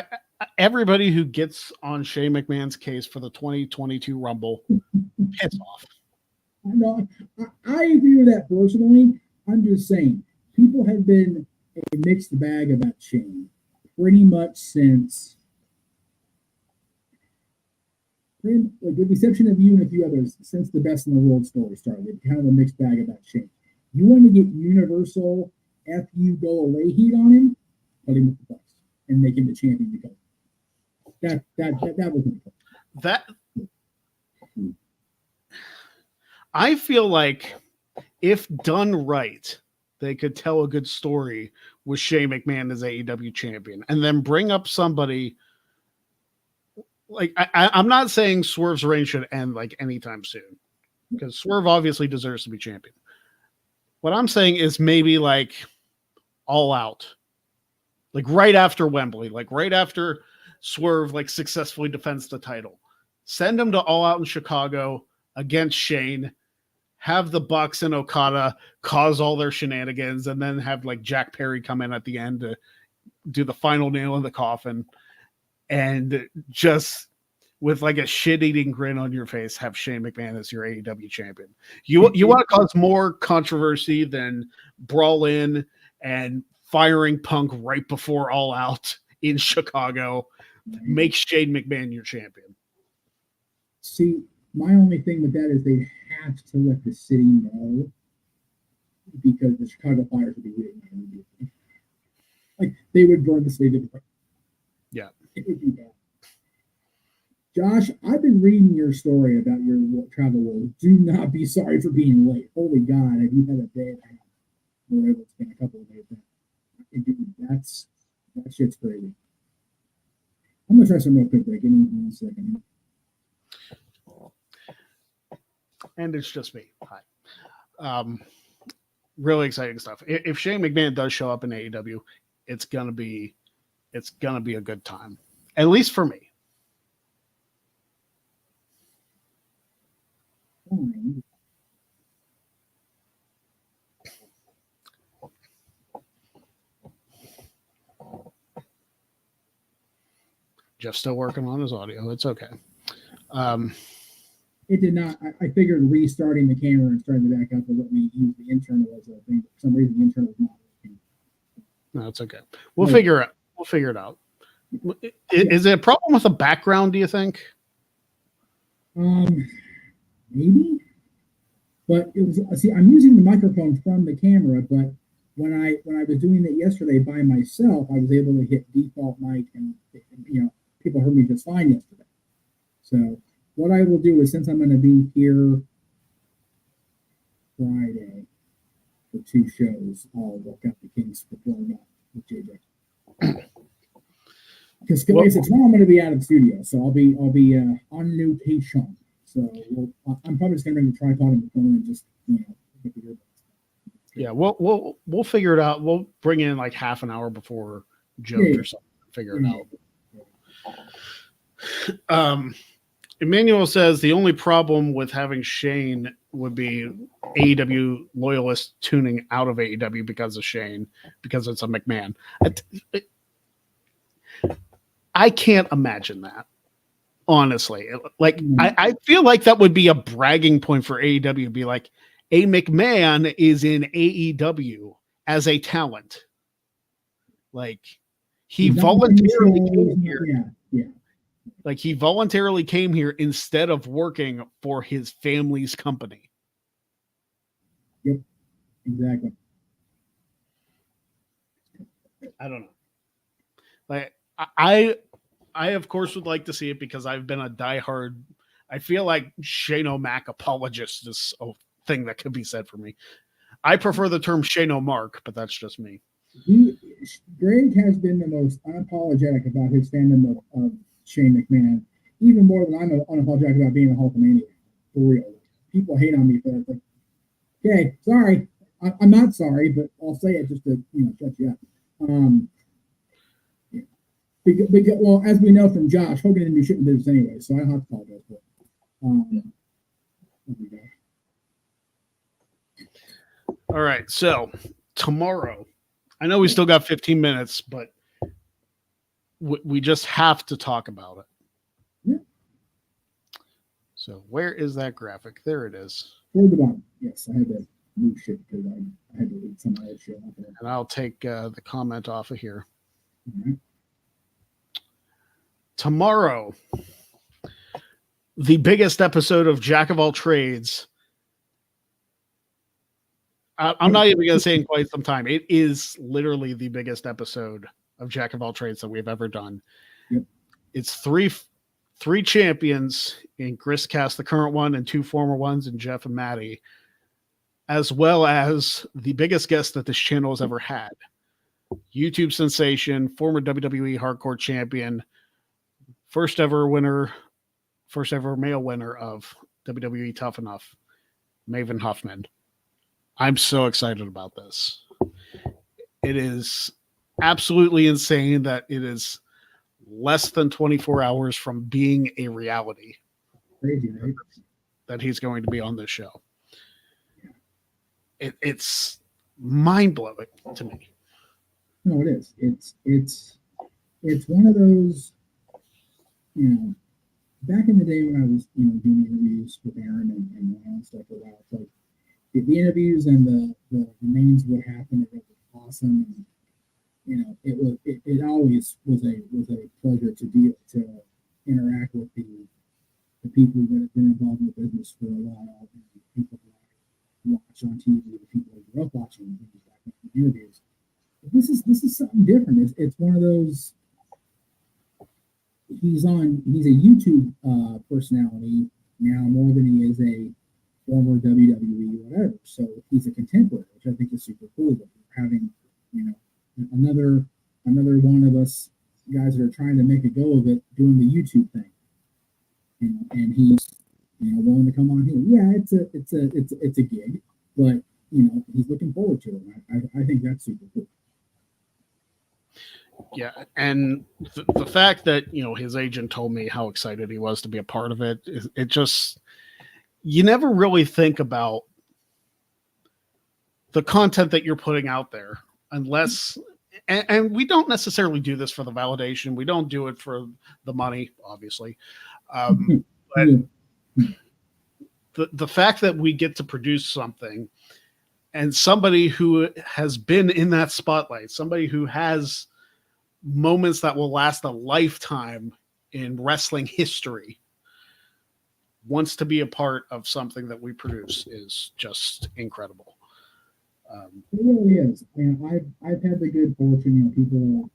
everybody who gets on Shane McMahon's case for the 2022 Rumble, piss off. No, I agree with that personally. I'm just saying, people have been a mixed bag about Shane pretty much since, like, with the exception of you and a few others, since the Best in the World story started. It's kind of a mixed bag about Shane. You want to get universal F you go away heat on him, put him with the Bucks and make him the champion because that was that. I feel like if done right, they could tell a good story with Shane McMahon as AEW champion, and then bring up somebody. Like, I'm not saying Swerve's reign should end like anytime soon, because Swerve obviously deserves to be champion. What I'm saying is maybe like All Out, like right after Wembley, like right after Swerve like successfully defends the title. Send him to All Out in Chicago against Shane. Have the Bucks and Okada cause all their shenanigans, and then have like Jack Perry come in at the end to do the final nail in the coffin. And just with like a shit-eating grin on your face, have Shane McMahon as your AEW champion. You want to cause more controversy than Brawl In and firing Punk right before All Out in Chicago. Make Shane McMahon your champion. See, my only thing with that is they have to let the city know, because the Chicago fires would be really not. Like, they would burn the city to the ground. Yeah. It would be bad. Josh, I've been reading your story about your travel woes. Do not be sorry for being late. Holy God, have you had a day and a half? Whatever, it's been a couple of days now. That shit's crazy. I'm gonna try some real quick break. Give me 1 second. And it's just me. Hi. Really exciting stuff. If Shane McMahon does show up in AEW, it's gonna be a good time, at least for me. Jeff's still working on his audio. It's okay. It did not. I figured restarting the camera and starting it back up will let me use the internal as a thing. For some reason, the internal is not working. No, it's okay. We'll figure it out. Is it a problem with the background, do you think? Maybe. But it was, see, I'm using the microphone from the camera, but when I was doing it yesterday by myself, I was able to hit default mic, and people heard me just fine yesterday. So what I will do is, since I'm going to be here Friday for 2 shows, I'll work out the kinks before I go with JJ. Because tomorrow I'm going to be out of the studio, so I'll be on location. So I'm probably just going to bring the tripod and the phone and just get the earbuds. Yeah, we'll figure it out. We'll bring in like half an hour before Joe or something. figure it out. Emmanuel says the only problem with having Shane would be AEW loyalists tuning out of AEW because of Shane, because it's a McMahon. I can't imagine that, honestly. Like, I feel like that would be a bragging point for AEW, be like, a McMahon is in AEW as a talent. Like, he voluntarily came here. Yeah. Like, he voluntarily came here instead of working for his family's company. Yep, exactly. I don't know. Like, I of course would like to see it because I've been a diehard. I feel like Shane O'Mac apologist is a thing that could be said for me. I prefer the term Shane O'Mark, but that's just me. Greg has been the most unapologetic about his fandom of Shane McMahon, even more than I'm unapologetic about being a Hulkamaniac. For real, people hate on me for that. Like, okay, sorry, I'm not sorry, but I'll say it just to shut you up. Because, well, as we know from Josh, Hogan didn't do shit in business anyway, so I don't have to apologize for it. All right, so tomorrow, I know we still got 15 minutes, but we just have to talk about it. Yeah. So where is that graphic? There it is. Toward the bottom. Yes, I had to move shit because I had to read some of that shit out there. And I'll take the comment off of here. Mm-hmm. Tomorrow, the biggest episode of Jack of All Trades. I'm not even going to say in quite some time. It is literally the biggest episode of Jack of All Trades that we've ever done. Yep. It's three champions in Gristcast, the current one, and two former ones in Jeff and Maddie, as well as the biggest guest that this channel has ever had. YouTube sensation, former WWE Hardcore champion, first ever male winner of WWE Tough Enough, Maven Huffman. I'm so excited about this. It is absolutely insane that it is less than 24 hours from being a reality. Crazy, right? That he's going to be on this show. It's mind-blowing to me. No, it is. It's one of those, back in the day when I was, doing interviews with Aaron and Ryan stuff for a while, it's like the interviews and the names would happen. It was awesome. And, it always was a pleasure to interact with the people that have been involved in the business for a while, and the people that I watch on TV, the people that grew up watching interviews. This is something different. It's one of those. He's a YouTube personality now more than he is a former WWE whatever. So he's a contemporary, which I think is super cool. That we're having, another one of us guys that are trying to make a go of it doing the YouTube thing, and he's willing to come on here. Yeah, it's a gig, but he's looking forward to it. I think that's super cool. Yeah, and the fact that his agent told me how excited he was to be a part of it, it just, you never really think about the content that you're putting out there unless, and we don't necessarily do this for the validation. We don't do it for the money, obviously. But the fact that we get to produce something and somebody who has been in that spotlight, somebody who has moments that will last a lifetime in wrestling history, wants to be a part of something that we produce is just incredible. It really is. I've had the good fortune, people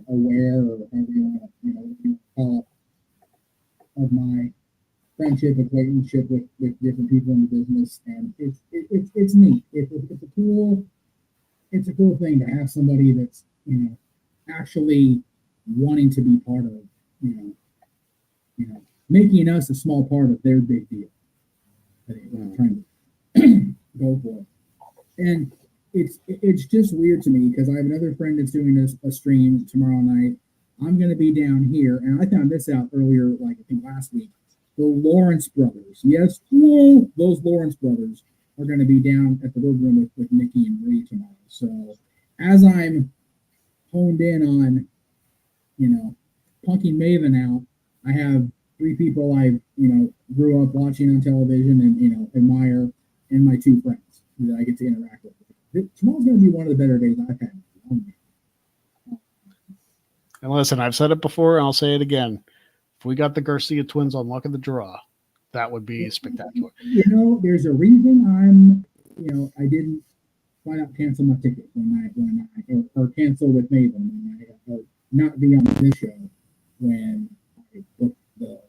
aware or whatever you want to call it, of my friendship, acquaintanceship with different people in the business, and it's neat. It's a cool thing to have somebody that's actually wanting to be part of making us a small part of their big deal. I think I'm trying to go for it. And it's just weird to me because I have another friend that's doing a stream tomorrow night. I'm going to be down here, and I found this out earlier, like I think last week. The Lawrence brothers, yes, whoa, those Lawrence brothers are going to be down at the Road Room with Nikki and Marie tomorrow. So as I'm honed in on, punking Maven out, I have 3 people I, grew up watching on television and, admire, and my 2 friends that I get to interact with. Tomorrow's going to be one of the better days I've had. And listen, I've said it before, and I'll say it again. If we got the Garcia twins on luck of the draw, that would be spectacular. There's a reason I didn't flat out cancel my ticket or cancel with Maven or not be on this show when I booked the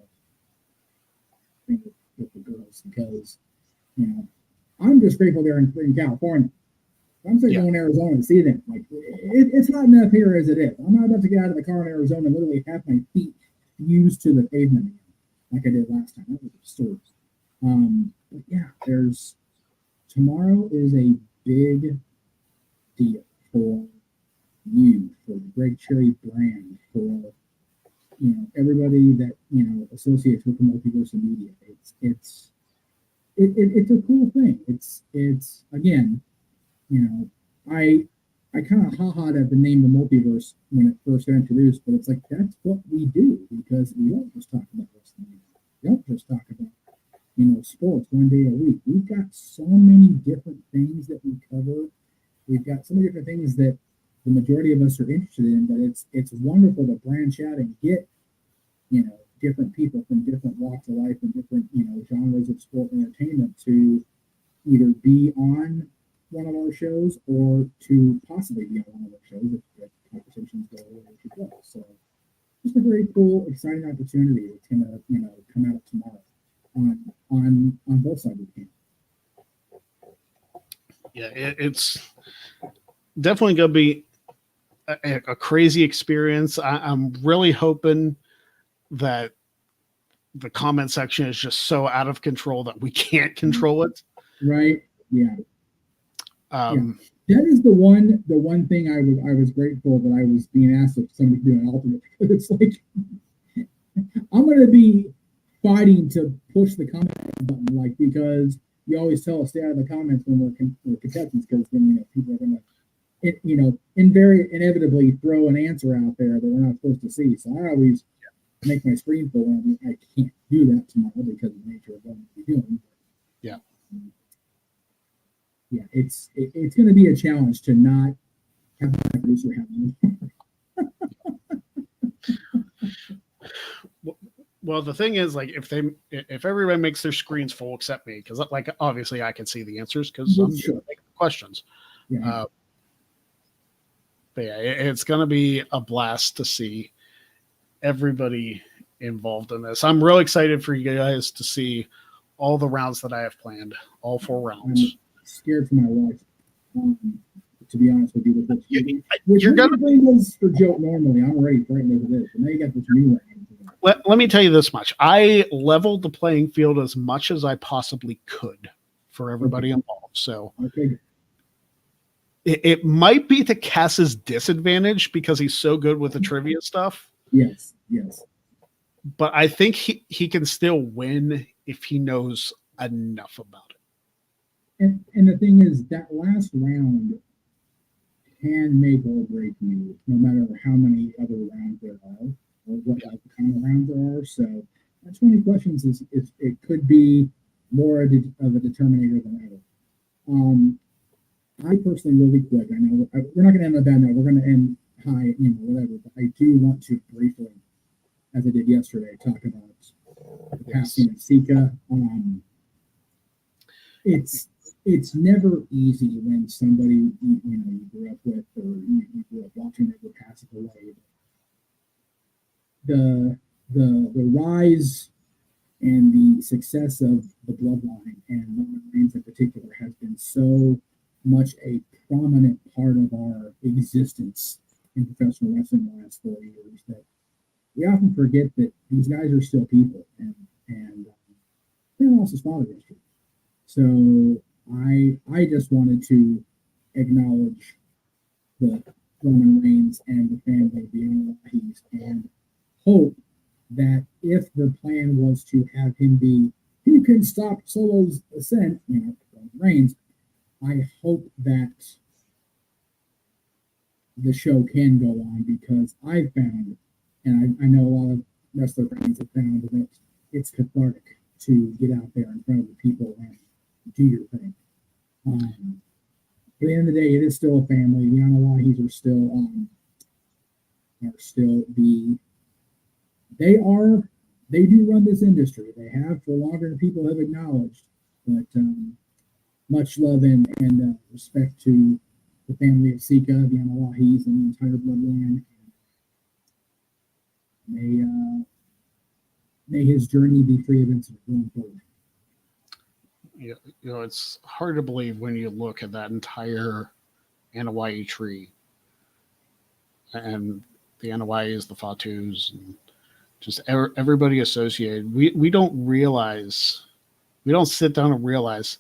thing with the girls because, I'm just grateful they're in California. I'm still going to Arizona to see them. Like it's hot enough here as it is. I'm not about to get out of the car in Arizona and literally have my feet fused to the pavement again, like I did last time. That was absurd. But yeah, tomorrow is a big deal for you, for the Greg Cherry brand, for everybody that associates with the multiverse of media. It's a cool thing. It's again. I kind of ha-ha'd at the name the multiverse when it first got introduced, but it's like that's what we do because we don't just talk about wrestling. We don't just talk about sports one day a week. We've got so many different things that we cover. We've got so many different things that the majority of us are interested in. That it's wonderful to branch out and get different people from different walks of life and different genres of sport and entertainment to either be on one of our shows or to possibly be on one of our shows if conversations go where they should go. So just a very cool, exciting opportunity that's gonna, come out tomorrow on both sides of the game. Yeah, it's definitely gonna be a crazy experience. I'm really hoping that the comment section is just so out of control that we can't control it. Right. Yeah. That is the one thing I was grateful that I was being asked if somebody could do an alternate because it's like I'm going to be fighting to push the comment button because you always tell us stay out of the comments when we're contestants because then people are going to inevitably throw an answer out there that we're not supposed to see. So I always make my screen full and I can't do that tomorrow because of the nature of what I'm going to be doing. Yeah. Yeah, it's going to be a challenge to not have my producer have me. Well, the thing is, if everybody makes their screens full except me, because obviously I can see the answers because I'm making the questions. Yeah. But yeah, it's going to be a blast to see everybody involved in this. I'm real excited for you guys to see all the rounds that I have planned, all 4 rounds. Scared for my wife, to be honest with you. You're gonna play this for joke normally. I'm already frightened as it is, but now you got this new one. Let me tell you this much: I leveled the playing field as much as I possibly could for everybody involved. So it might be to Cass's disadvantage because he's so good with the trivia stuff. Yes. But I think he can still win if he knows enough about it. And the thing is, that last round can make or break you, no matter how many other rounds there are, or what kind of rounds there are. So that 20 questions it could be more of a determinator than ever. I personally, really quick, I know we're not going to end on that note. We're going to end high, whatever. But I do want to briefly, as I did yesterday, talk about the passing of Sika. It's never easy when somebody you grew up with or you grew up watching that would pass away. The rise and the success of the bloodline and Roman Reigns in particular has been so much a prominent part of our existence in professional wrestling the last 4 years that we often forget that these guys are still people and they lost his father yesterday. So I just wanted to acknowledge the Roman Reigns and the family of the Anawahis, and hope that if the plan was to have him be who can stop Solo's ascent, Roman Reigns, I hope that the show can go on, because I've found, and I know a lot of wrestler friends have found, that it's cathartic to get out there in front of the people and do your thing. At the end of the day, it is still a family. The Anawahis are still they do run this industry. They have for longer than people have acknowledged. But much love and respect to the family of Sika, the Anawahis, and the entire bloodline. May his journey be free of incident going forward. You know, it's hard to believe when you look at that entire Anawahi tree, and the Anawahis, the Fatus, and just everybody associated. We don't sit down and realize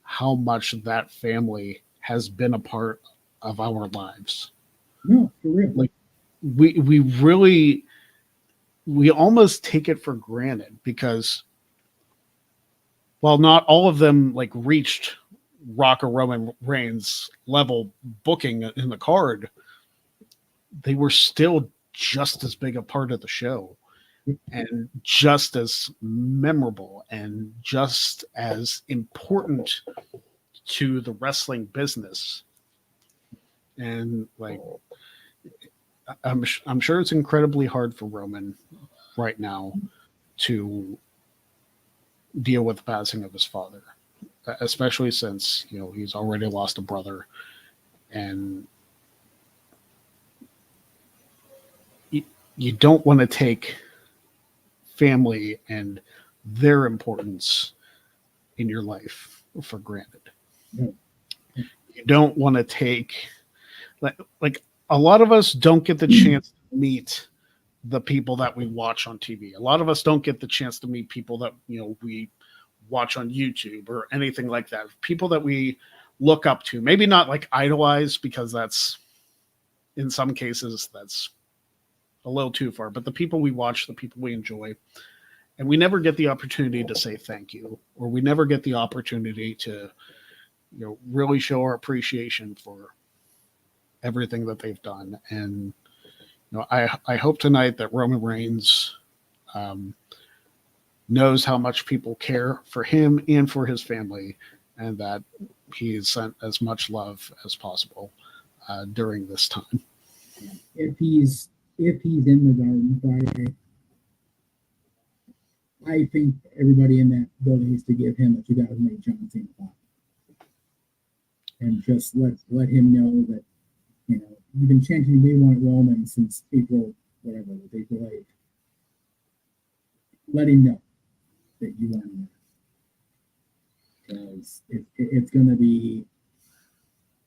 how much that family has been a part of our lives. No, for real. Like we almost take it for granted, because while not all of them like reached Rock or Roman Reigns level booking in the card, they were still just as big a part of the show, and just as memorable, and just as important to the wrestling business. And like, I'm sure it's incredibly hard for Roman right now to deal with the passing of his father, especially since, you know, he's already lost a brother, and you don't want to take family and their importance in your life for granted. No. You don't want to take, like a lot of us don't get the chance to meet the people that we watch on TV. A lot of us don't get the chance to meet people that, you know, we watch on YouTube or anything like that. People that we look up to, maybe not like idolize, because that's, in some cases, that's a little too far, but the people we watch, the people we enjoy, and we never get the opportunity to say thank you, or we never get the opportunity to, you know, really show our appreciation for everything that they've done. And, you know, I hope tonight that Roman Reigns knows how much people care for him and for his family, and that he's sent as much love as possible during this time. If he's in the Garden Friday, I think everybody in that building needs to give him a 2008 John Cena pop, and just let him know that, you know, you've been chanting "We Want Roman" since April 8th. Let him know that you want him, because it's going to be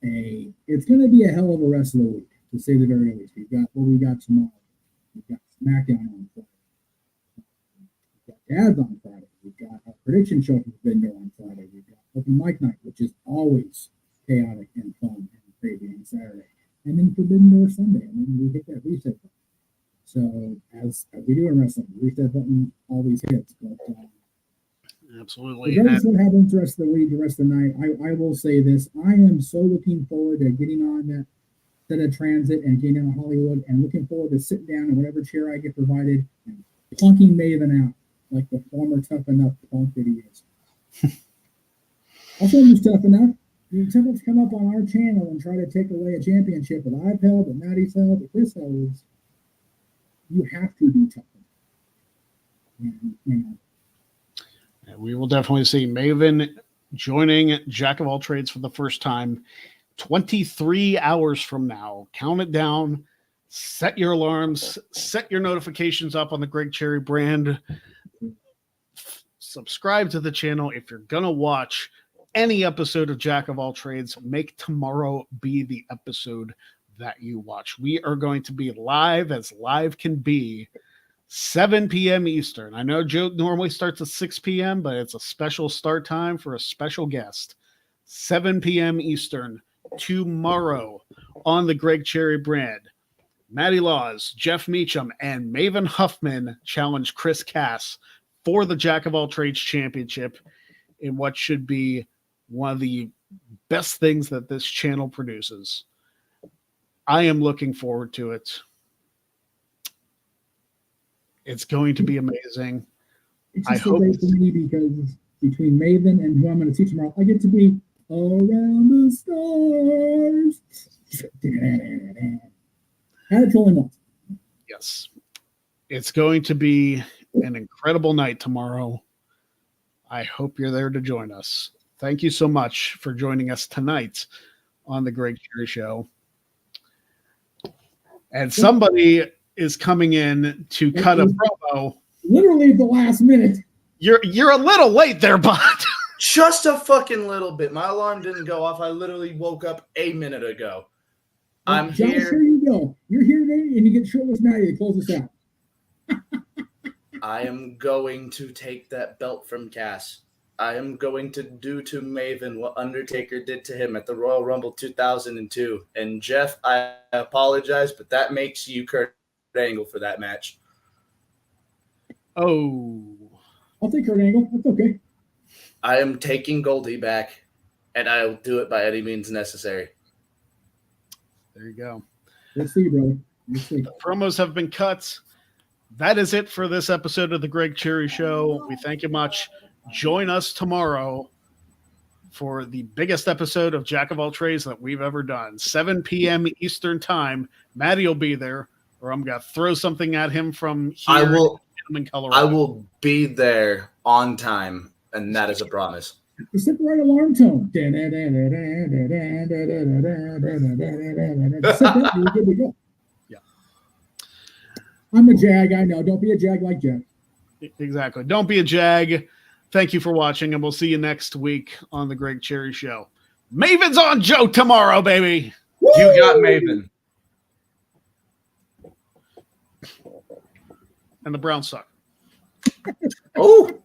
a hell of a rest of the week, to say the very least. We've got what we got tomorrow. We've got SmackDown on Friday. We've got Dad's on Friday. We've got our prediction show from Vendor on Friday. We've got Open Mic Night, which is always chaotic and fun and crazy on Saturday. And then Forbidden Door Sunday. And then we hit that reset button. So as we do in wrestling, reset button always hits. But absolutely. regardless of what happens the rest of the week, the rest of the night, I will say this. I am so looking forward to getting on that set of transit and getting down to Hollywood, and looking forward to sitting down in whatever chair I get provided and plunking Maven out like the former Tough Enough punk that he is. Also, who's Tough Enough? You tough enough to come up on our channel and try to take away a championship that I've held, that Maddie's held, that Chris holds. You have to be tough enough. And, you know. And we will definitely see Maven joining Jack of All Trades for the first time 23 hours from now. Count it down. Set your alarms. Set your notifications up on the Greg Cherry brand. Subscribe to the channel if you're going to watch any episode of Jack of All Trades. Make tomorrow be the episode that you watch. We are going to be live as live can be, 7 p.m. Eastern. I know Joe normally starts at 6 p.m., but it's a special start time for a special guest. 7 p.m. Eastern, tomorrow on the Greg Cherry brand. Matty Laws, Jeff Meacham, and Maven Huffman challenge Chris Cass for the Jack of All Trades Championship in what should be one of the best things that this channel produces. I am looking forward to it. It's going to be amazing. It's I just so hope great for me because between Maven and who I'm going to see tomorrow, I get to be around the stars. Had it totally once. yes, it's going to be an incredible night tomorrow. I hope you're there to join us. Thank you so much for joining us tonight on the Greg Cherry Show. And somebody is coming in to cut a promo. Literally at the last minute. You're a little late there, bud. Just a fucking little bit. My alarm didn't go off. I literally woke up a minute ago. I'm Josh, here. Here you go. You're here today, and you get shirtless Matty to close us out. I am going to take that belt from Cass. I am going to do to Maven what Undertaker did to him at the Royal Rumble 2002. And Jeff, I apologize, but that makes you Kurt Angle for that match. Oh. I'll take Kurt Angle. That's okay. I am taking Goldie back, and I'll do it by any means necessary. There you go. Let's see, brother. Let's see. The promos have been cut. That is it for this episode of the Greg Cherry Show. We thank you much. Join us tomorrow for the biggest episode of Jack of All Trades that we've ever done. 7 p.m. Eastern Time. Maddie will be there, or I'm going to throw something at him from here in Colorado. I will be there on time, and that is a promise. Just set the right alarm tone. Yeah. I'm a jag, I know. Don't be a jag like Jeff. Exactly. Don't be a jag. Thank you for watching, and we'll see you next week on the Greg Cherry Show. Maven's on Joe tomorrow, baby. Woo! You got Maven. And the Browns suck. Oh.